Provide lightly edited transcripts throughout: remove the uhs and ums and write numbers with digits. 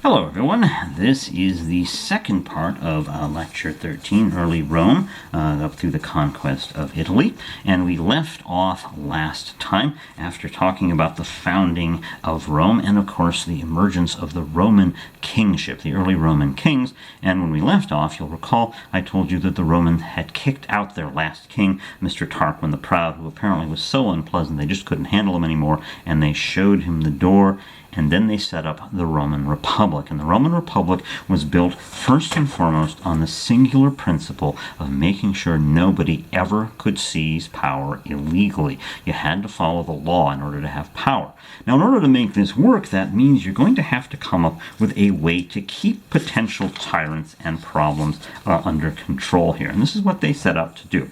Hello everyone, this is the second part of Lecture 13, Early Rome, up through the conquest of Italy, and we left off last time after talking about the founding of Rome and of course the emergence of the Roman kingship, the early Roman kings, and when we left off, you'll recall, I told you that the Romans had kicked out their last king, Mr. Tarquin the Proud, who apparently was so unpleasant they just couldn't handle him anymore, and they showed him the door. And then they set up the Roman Republic. And the Roman Republic was built first and foremost on the singular principle of making sure nobody ever could seize power illegally. You had to follow the law in order to have power. Now, in order to make this work, that means you're going to have to come up with a way to keep potential tyrants and problems under control here. And this is what they set out to do.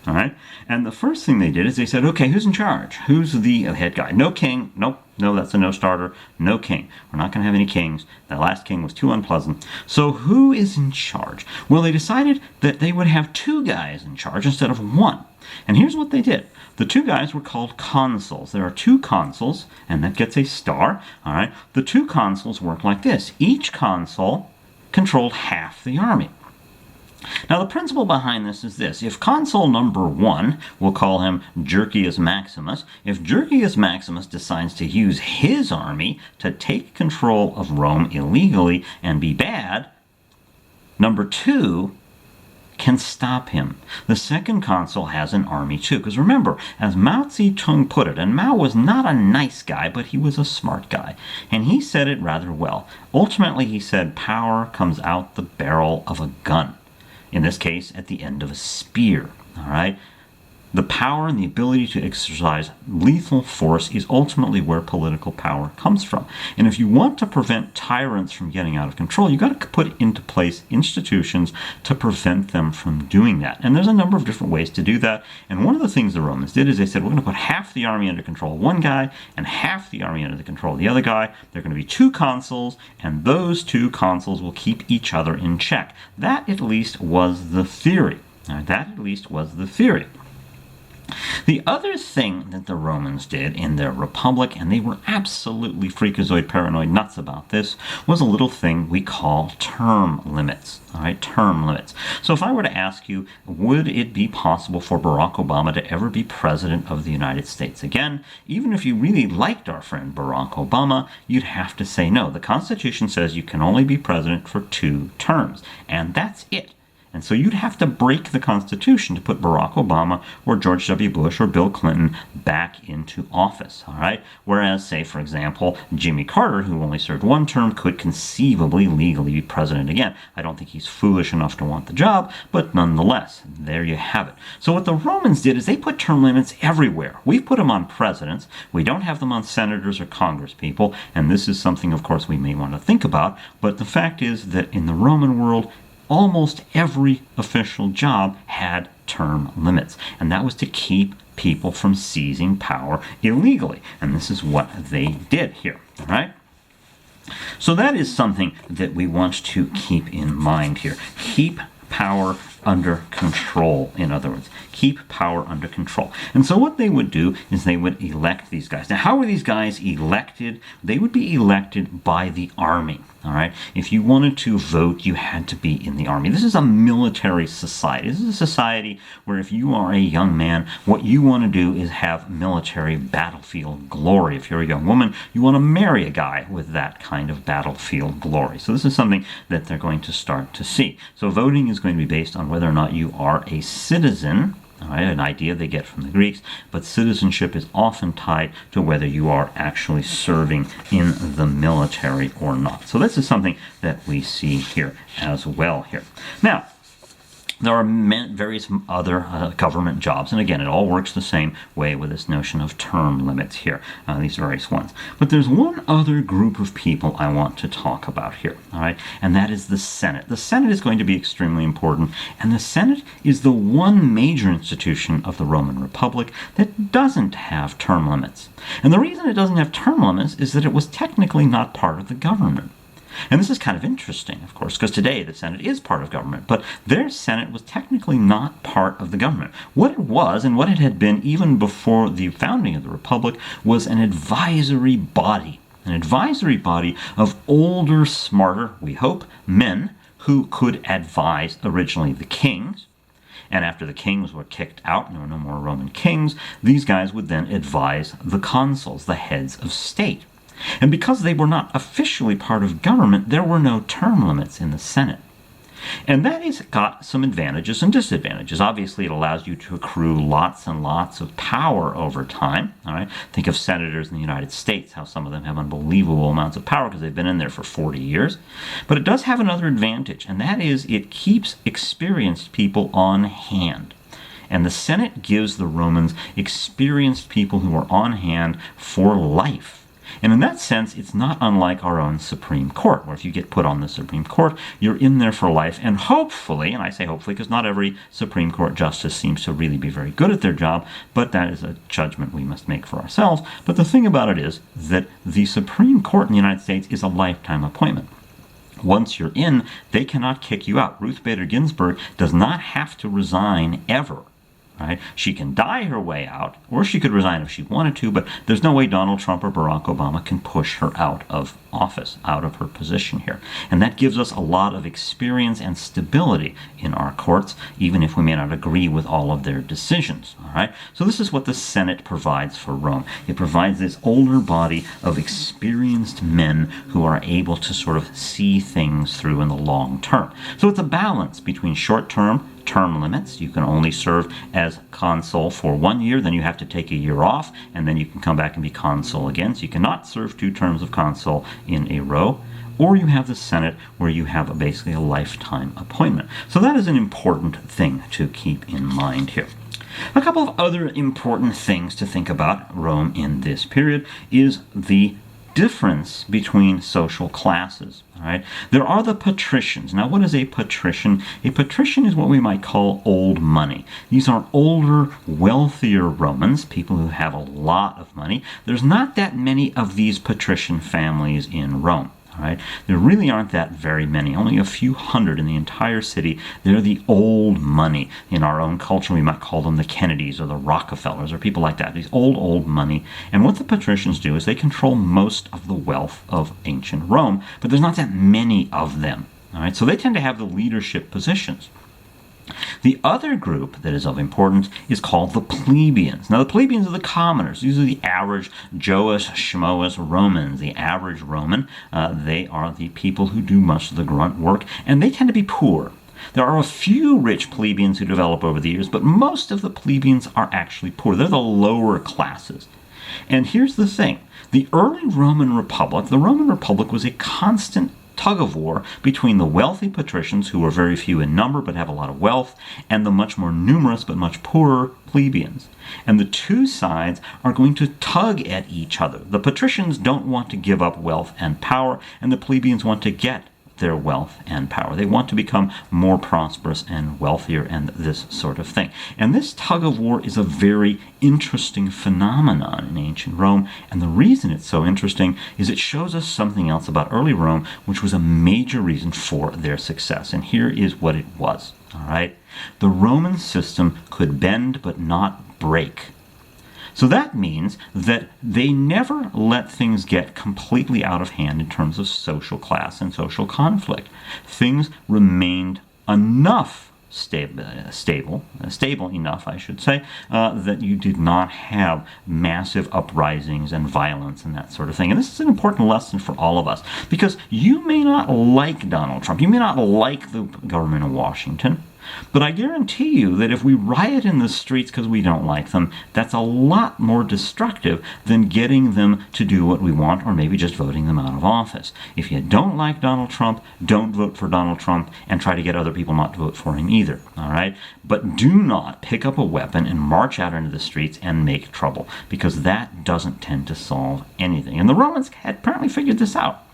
All right? And the first thing they did is they said, okay, who's in charge? Who's the head guy? No king. Nope. No, that's a no-starter. No king. We're not going to have any kings. That last king was too unpleasant. So who is in charge? Well, they decided that they would have two guys in charge instead of one. And here's what they did. The two guys were called consuls. There are two consuls, and that gets a star. All right. The two consuls work like this. Each consul controlled half the army. Now, the principle behind this is this. If consul number 1, we'll call him Jerkius Maximus, if Jerkius Maximus decides to use his army to take control of Rome illegally and be bad, number 2 can stop him. The second consul has an army too, because remember, as Mao Zedong put it, and Mao was not a nice guy, but he was a smart guy, and he said it rather well. Ultimately, he said, power comes out the barrel of a gun. In this case, at the end of a spear, all right? The power and the ability to exercise lethal force is ultimately where political power comes from. And if you want to prevent tyrants from getting out of control, you've got to put into place institutions to prevent them from doing that. And there's a number of different ways to do that. And one of the things the Romans did is they said, we're going to put half the army under control of one guy and half the army under the control of the other guy. There are going to be two consuls, and those two consuls will keep each other in check. That at least was the theory. That at least was the theory. The other thing that the Romans did in their republic, and they were absolutely freakazoid, paranoid nuts about this, was a little thing we call term limits. All right, term limits. So if I were to ask you, would it be possible for Barack Obama to ever be president of the United States again? Even if you really liked our friend Barack Obama, you'd have to say no. The Constitution says you can only be president for 2 terms, and that's it. And so you'd have to break the Constitution to put Barack Obama or George W. Bush or Bill Clinton back into office, all right? Whereas, say, for example, Jimmy Carter, who only served 1 term, could conceivably legally be president again. I don't think he's foolish enough to want the job, but nonetheless, there you have it. So what the Romans did is they put term limits everywhere. We've put them on presidents. We don't have them on senators or congresspeople, and this is something, of course, we may want to think about, but the fact is that in the Roman world, almost every official job had term limits, and that was to keep people from seizing power illegally, and this is what they did here, all right? So that is something that we want to keep in mind here. Keep power under control, in other words. Keep power under control. And so what they would do is they would elect these guys. Now, how were these guys elected? They would be elected by the army, all right? If you wanted to vote, you had to be in the army. This is a military society. This is a society where if you are a young man, what you want to do is have military battlefield glory. If you're a young woman, you want to marry a guy with that kind of battlefield glory. So this is something that they're going to start to see. So voting is going to be based on whether or not you are a citizen, all right, an idea they get from the Greeks, but citizenship is often tied to whether you are actually serving in the military or not. So this is something that we see here as well here. Now, there are various other government jobs, and again, it all works the same way with this notion of term limits here, these various ones. But there's one other group of people I want to talk about here, all right, and that is the Senate. The Senate is going to be extremely important, and the Senate is the one major institution of the Roman Republic that doesn't have term limits. And the reason it doesn't have term limits is that it was technically not part of the government. And this is kind of interesting, of course, because today the Senate is part of government, but their Senate was technically not part of the government. What it was, and what it had been even before the founding of the Republic, was an advisory body. an advisory body of older, smarter, we hope, men who could advise originally the kings. And after the kings were kicked out, there were no more Roman kings, these guys would then advise the consuls, the heads of state. And because they were not officially part of government, there were no term limits in the Senate. And that has got some advantages and disadvantages. Obviously, it allows you to accrue lots and lots of power over time. All right? Think of senators in the United States, how some of them have unbelievable amounts of power because they've been in there for 40 years. But it does have another advantage, and that is it keeps experienced people on hand. And the Senate gives the Romans experienced people who are on hand for life. And in that sense, it's not unlike our own Supreme Court, where if you get put on the Supreme Court, you're in there for life, and hopefully, and I say hopefully because not every Supreme Court justice seems to really be very good at their job, but that is a judgment we must make for ourselves. But the thing about it is that the Supreme Court in the United States is a lifetime appointment. Once you're in, they cannot kick you out. Ruth Bader Ginsburg does not have to resign ever. Right? She can die her way out, or she could resign if she wanted to, but there's no way Donald Trump or Barack Obama can push her out of office, out of her position here. And that gives us a lot of experience and stability in our courts, even if we may not agree with all of their decisions. All right? So this is what the Senate provides for Rome. It provides this older body of experienced men who are able to sort of see things through in the long term. So it's a balance between short-term term limits. You can only serve as consul for 1 year, then you have to take a year off, and then you can come back and be consul again. So you cannot serve 2 terms of consul in a row. Or you have the Senate, where you have basically a lifetime appointment. So that is an important thing to keep in mind here. A couple of other important things to think about Rome in this period is the difference between social classes. All right? There are the patricians. Now, what is a patrician? A patrician is what we might call old money. These are older, wealthier Romans, people who have a lot of money. There's not that many of these patrician families in Rome. All right? There really aren't that very many, only a few hundred in the entire city. They're the old money. In our own culture, we might call them the Kennedys or the Rockefellers or people like that, these old money. And what the patricians do is they control most of the wealth of ancient Rome, but there's not that many of them. All right? So they tend to have the leadership positions. The other group that is of importance is called the plebeians. Now, the plebeians are the commoners. These are the average Joes, Schmoes Romans, the average Roman. They are the people who do much of the grunt work, and they tend to be poor. There are a few rich plebeians who develop over the years, but most of the plebeians are actually poor. They're the lower classes. And here's the thing. The early Roman Republic was a constant tug of war between the wealthy patricians, who were very few in number but have a lot of wealth, and the much more numerous but much poorer plebeians. And the two sides are going to tug at each other. The patricians don't want to give up wealth and power, and the plebeians want to get their wealth and power. They want to become more prosperous and wealthier and this sort of thing. And this tug of war is a very interesting phenomenon in ancient Rome, and the reason it's so interesting is it shows us something else about early Rome, which was a major reason for their success. And here is what it was. All right? The Roman system could bend but not break. So that means that they never let things get completely out of hand in terms of social class and social conflict. Things remained enough stable enough, I should say, that you did not have massive uprisings and violence and that sort of thing. And this is an important lesson for all of us, because you may not like Donald Trump, you may not like the government of Washington, but I guarantee you that if we riot in the streets because we don't like them, that's a lot more destructive than getting them to do what we want, or maybe just voting them out of office. If you don't like Donald Trump, don't vote for Donald Trump, and try to get other people not to vote for him either. All right? But do not pick up a weapon and march out into the streets and make trouble, because that doesn't tend to solve anything. And the Romans had apparently figured this out.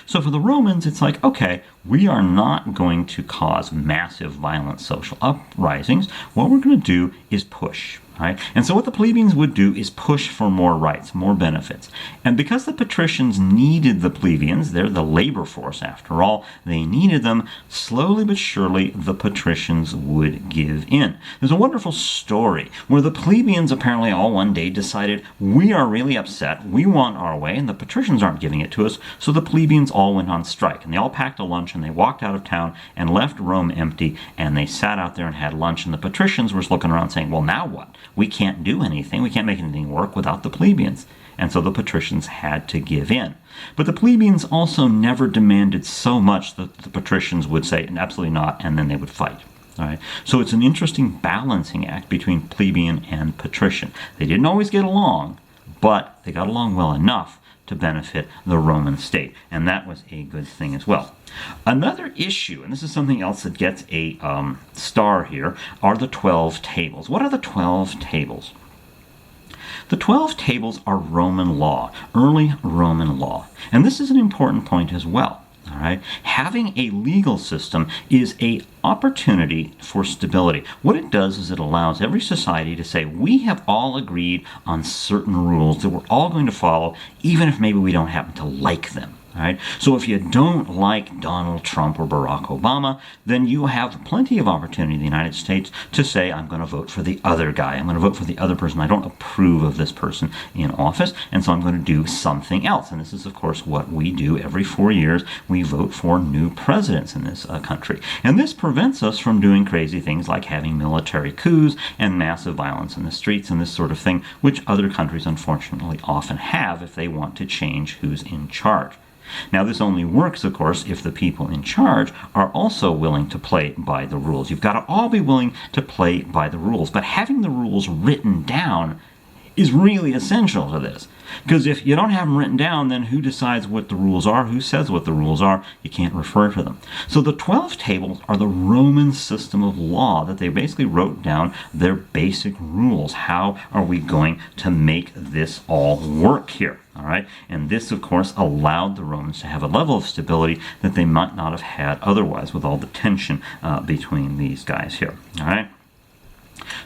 So for the Romans, it's like, okay, we are not going to cause massive violent social uprisings. What we're going to do is push. Right? And so what the plebeians would do is push for more rights, more benefits. And because the patricians needed the plebeians, they're the labor force after all, they needed them, slowly but surely the patricians would give in. There's a wonderful story where the plebeians apparently all one day decided, we are really upset, we want our way, and the patricians aren't giving it to us, so the plebeians all went on strike. And they all packed a lunch and they walked out of town and left Rome empty, and they sat out there and had lunch, and the patricians were looking around saying, well, now what? We can't do anything. We can't make anything work without the plebeians. And so the patricians had to give in. But the plebeians also never demanded so much that the patricians would say, absolutely not, and then they would fight. All right? So it's an interesting balancing act between plebeian and patrician. They didn't always get along, but they got along well enough to benefit the Roman state. And that was a good thing as well. Another issue, and this is something else that gets a star here, are the 12 tables. What are the 12 tables? The 12 tables are Roman law, early Roman law. And this is an important point as well. All right? Having a legal system is an opportunity for stability. What it does is it allows every society to say, we have all agreed on certain rules that we're all going to follow, even if maybe we don't happen to like them. All right? So if you don't like Donald Trump or Barack Obama, then you have plenty of opportunity in the United States to say, I'm going to vote for the other guy. I'm going to vote for the other person. I don't approve of this person in office, and so I'm going to do something else. And this is, of course, what we do every 4 years. We vote for new presidents in this country. And this prevents us from doing crazy things like having military coups and massive violence in the streets and this sort of thing, which other countries, unfortunately, often have if they want to change who's in charge. Now, this only works, of course, if the people in charge are also willing to play by the rules. You've got to all be willing to play by the rules. But having the rules written down is really essential to this. Because if you don't have them written down, then who decides what the rules are? Who says what the rules are? You can't refer to them. So the 12 tables are the Roman system of law that they basically wrote down their basic rules. How are we going to make this all work here? All right, and this, of course, allowed the Romans to have a level of stability that they might not have had otherwise with all the tension between these guys here. All right.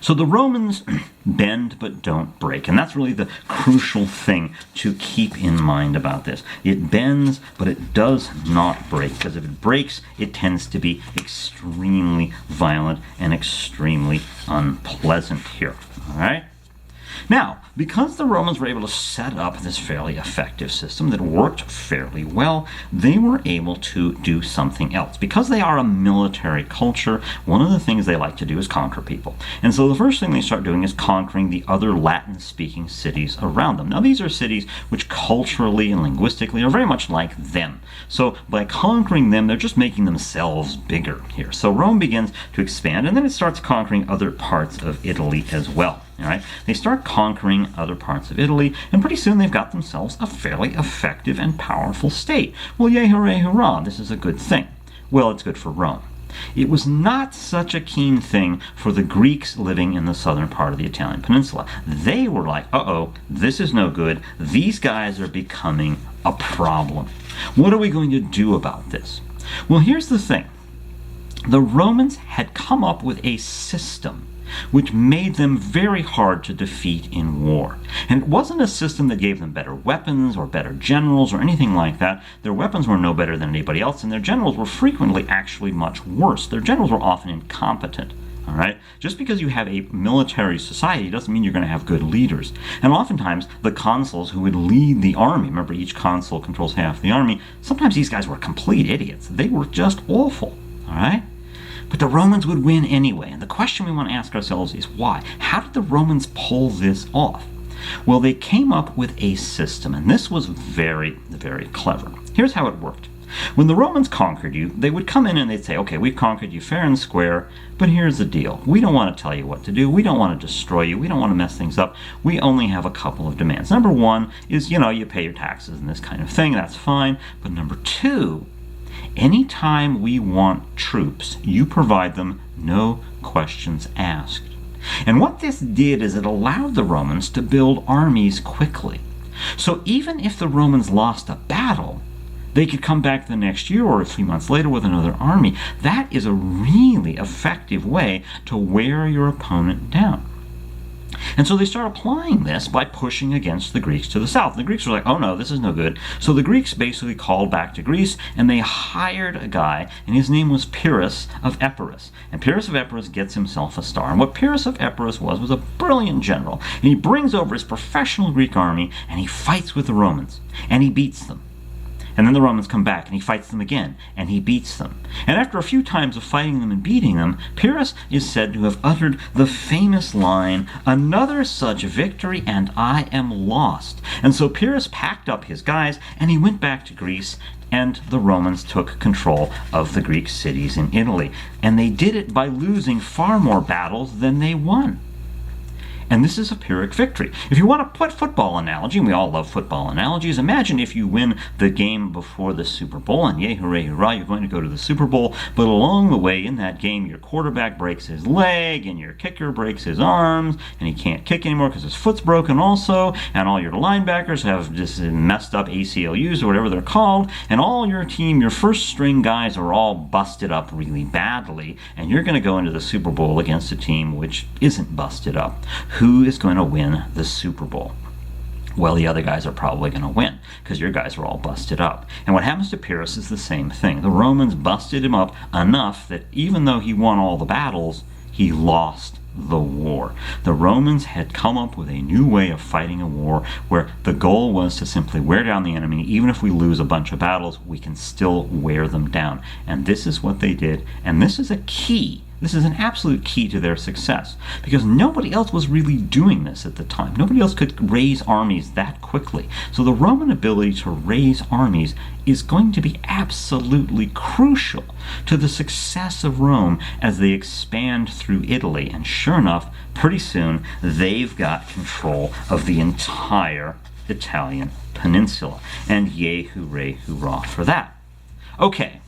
So the Romans bend but don't break, and that's really the crucial thing to keep in mind about this. It bends, but it does not break, because if it breaks, it tends to be extremely violent and extremely unpleasant here. All right? Now, because the Romans were able to set up this fairly effective system that worked fairly well, they were able to do something else. Because they are a military culture, one of the things they like to do is conquer people. And so the first thing they start doing is conquering the other Latin-speaking cities around them. Now, these are cities which culturally and linguistically are very much like them. So by conquering them, they're just making themselves bigger here. So Rome begins to expand, and then it starts conquering other parts of Italy as well. All right? They start conquering other parts of Italy, and pretty soon they've got themselves a fairly effective and powerful state. Well, yay, hooray, hurrah, this is a good thing. Well, it's good for Rome. It was not such a keen thing for the Greeks living in the southern part of the Italian peninsula. They were like, uh-oh, this is no good. These guys are becoming a problem. What are we going to do about this? Well, here's the thing. The Romans had come up with a system which made them very hard to defeat in war. And it wasn't a system that gave them better weapons or better generals or anything like that. Their weapons were no better than anybody else, and their generals were frequently actually much worse. Their generals were often incompetent. All right? Just because you have a military society doesn't mean you're going to have good leaders. And oftentimes, the consuls who would lead the army, remember each consul controls half the army, sometimes these guys were complete idiots. They were just awful. All right? But the Romans would win anyway. And the question we want to ask ourselves is why? How did the Romans pull this off? Well, they came up with a system, and this was very, very clever. Here's how it worked. When the Romans conquered you, they would come in and they'd say, okay, we've conquered you fair and square, but here's the deal. We don't want to tell you what to do. We don't want to destroy you. We don't want to mess things up. We only have a couple of demands. Number one is, you pay your taxes and this kind of thing. That's fine. But number two, anytime we want troops, you provide them, no questions asked. And what this did is it allowed the Romans to build armies quickly. So even if the Romans lost a battle, They could come back the next year or 3 months later with another army. That is a really effective way to wear your opponent down. And so they start applying this by pushing against the Greeks to the south. The Greeks were like, oh no, this is no good. So the Greeks basically called back to Greece, and they hired a guy, and his name was Pyrrhus of Epirus. And Pyrrhus of Epirus gets himself a star. And what Pyrrhus of Epirus was a brilliant general. And he brings over his professional Greek army, and he fights with the Romans, and he beats them. And then the Romans come back, and he fights them again, and he beats them. And after a few times of fighting them and beating them, Pyrrhus is said to have uttered the famous line, "Another such victory, and I am lost." And so Pyrrhus packed up his guys, and he went back to Greece, and the Romans took control of the Greek cities in Italy. And they did it by losing far more battles than they won. And this is a Pyrrhic victory. If you want to put football analogy, and we all love football analogies, imagine if you win the game before the Super Bowl, and yay, hooray, hurrah, you're going to go to the Super Bowl, but along the way in that game, your quarterback breaks his leg, and your kicker breaks his arms, and he can't kick anymore because his foot's broken also, and all your linebackers have just messed up ACLUs or whatever they're called, and all your team, your first string guys are all busted up really badly, and you're going to go into the Super Bowl against a team which isn't busted up. Who is going to win the Super Bowl? Well, the other guys are probably going to win because your guys are all busted up. And what happens to Pyrrhus is the same thing. The Romans busted him up enough that even though he won all the battles, he lost the war. The Romans had come up with a new way of fighting a war where the goal was to simply wear down the enemy. Even if we lose a bunch of battles, we can still wear them down. And this is what they did. And this is a key. This is an absolute key to their success because nobody else was really doing this at the time. Nobody else could raise armies that quickly. So the Roman ability to raise armies is going to be absolutely crucial to the success of Rome as they expand through Italy. And sure enough, pretty soon they've got control of the entire Italian peninsula. And yay, hooray, hurrah for that. Okay.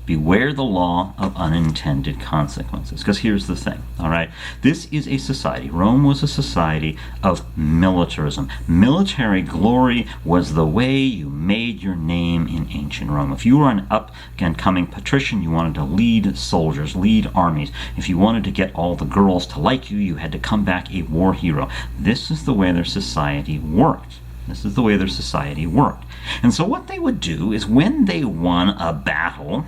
Beware the law of unintended consequences. Because here's the thing, all right? This is a society. Rome was a society of militarism. Military glory was the way you made your name in ancient Rome. If you were an up-and-coming patrician, you wanted to lead soldiers, lead armies. If you wanted to get all the girls to like you, you had to come back a war hero. This is the way their society worked. This is the way their society worked. And so what they would do is when they won a battle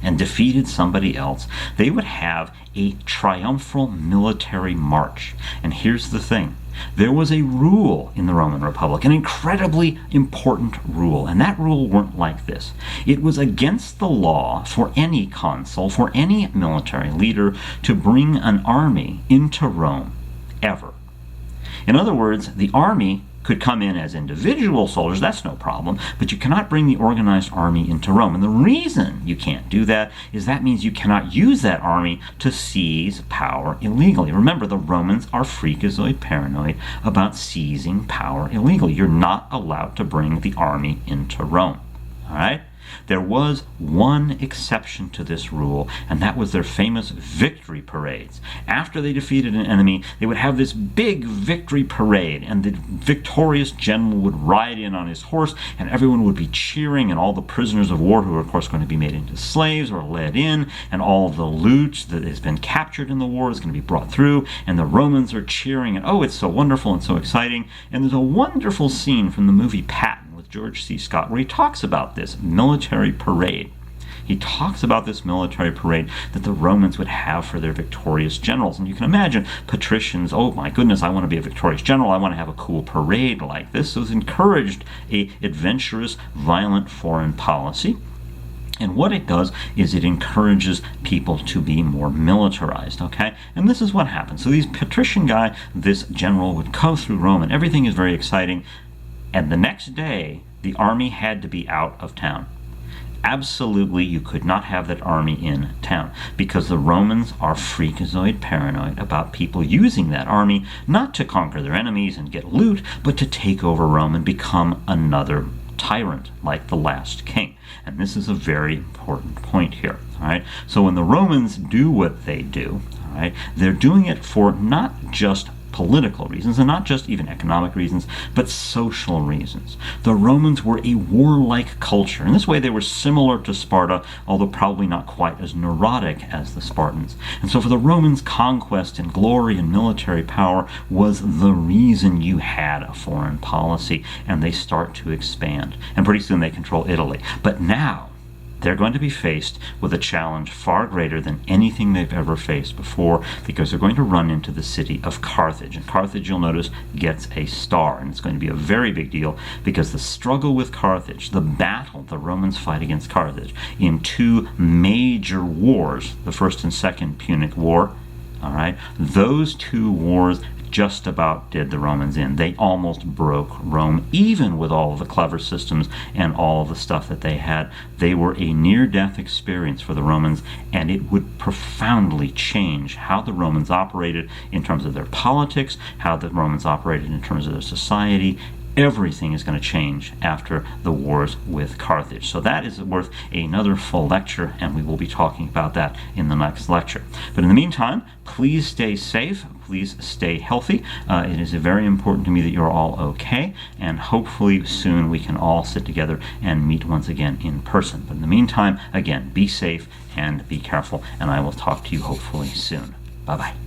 and defeated somebody else, they would have a triumphal military march. And here's the thing. There was a rule in the Roman Republic, an incredibly important rule, and that rule went like this. It was against the law for any consul, for any military leader, to bring an army into Rome, ever. In other words, the army could come in as individual soldiers, that's no problem, but you cannot bring the organized army into Rome. And the reason you can't do that is that means you cannot use that army to seize power illegally. Remember, the Romans are freakazoid paranoid about seizing power illegally. You're not allowed to bring the army into Rome. All right? There was one exception to this rule, and that was their famous victory parades. After they defeated an enemy, they would have this big victory parade, and the victorious general would ride in on his horse, and everyone would be cheering, and all the prisoners of war, who are of course going to be made into slaves, were led in, and all of the loot that has been captured in the war is going to be brought through, and the Romans are cheering, and oh, it's so wonderful and so exciting. And there's a wonderful scene from the movie Patton with George C. Scott where he talks about this military parade. He talks about this military parade that the Romans would have for their victorious generals. And you can imagine patricians, oh my goodness, I want to be a victorious general, I want to have a cool parade like this. So it's encouraged a adventurous, violent foreign policy. And what it does is it encourages people to be more militarized, okay? And this is what happens. So these patrician guy, this general would go through Rome, and everything is very exciting. And the next day, the army had to be out of town. Absolutely, you could not have that army in town because the Romans are freakazoid paranoid about people using that army not to conquer their enemies and get loot, but to take over Rome and become another tyrant like the last king. And this is a very important point here. All right. So when the Romans do what they do, all right, they're doing it for not just political reasons, and not just even economic reasons, but social reasons. The Romans were a warlike culture. In this way, they were similar to Sparta, although probably not quite as neurotic as the Spartans. And so for the Romans, conquest and glory and military power was the reason you had a foreign policy, and they start to expand. And pretty soon they control Italy. But now, they're going to be faced with a challenge far greater than anything they've ever faced before, because they're going to run into the city of Carthage. And Carthage, you'll notice, gets a star. And it's going to be a very big deal, because the struggle with Carthage, the battle the Romans fight against Carthage in two major wars, the First and Second Punic War, all right, those two wars just about did the Romans in. They almost broke Rome, even with all of the clever systems and all of the stuff that they had. They were a near-death experience for the Romans, and it would profoundly change how the Romans operated in terms of their politics, how the Romans operated in terms of their society. Everything is going to change after the wars with Carthage. So that is worth another full lecture, and we will be talking about that in the next lecture. But in the meantime, please stay safe. Please stay healthy. It is very important to me that you're all okay, and hopefully soon we can all sit together and meet once again in person. But in the meantime, again, be safe and be careful, and I will talk to you hopefully soon. Bye-bye.